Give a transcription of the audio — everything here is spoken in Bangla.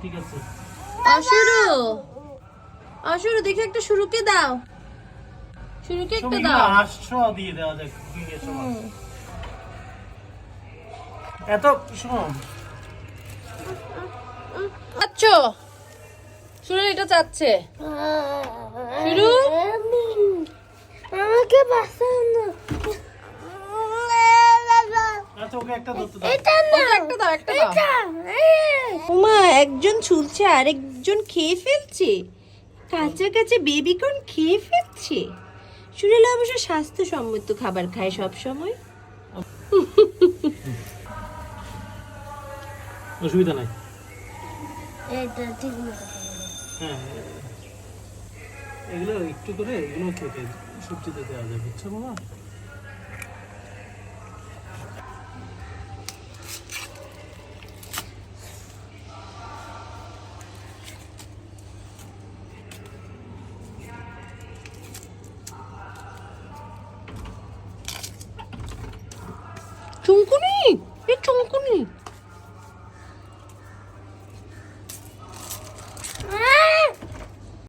ঠিক আছে। অশুরু, অশুরু দেখে একটা শুরুকে দাও, শুরুকে একটা দাও। আশ্র দিয়ে দেওয়া যায় কুকিং এর সময়। এত শোন আচ্ছা শুরু এটা চাচ্ছে, শুরু আমাকে বাঁচাও না। আচ্ছা ওকে একটা ধরতে দাও। এটা না, একটা দাও, একটা দাও। এটা ওমা একজন ছুলছে আরেকজন খেয়ে ফেলছে, কাঁচা কাঁচা বেবিকর্ন খেয়ে ফেলছে। শুরুলা অবশ্য স্বাস্থ্যসম্মত খাবার খায় সব সময়। অসুবিধা নাই। এটা ঠিক মতো। হ্যাঁ এগুলো একটু করে এগুলো কেটে সবজিতে দেওয়া যায়, বুঝছো বাবা? চুনকুনি, এ চুনকুনি।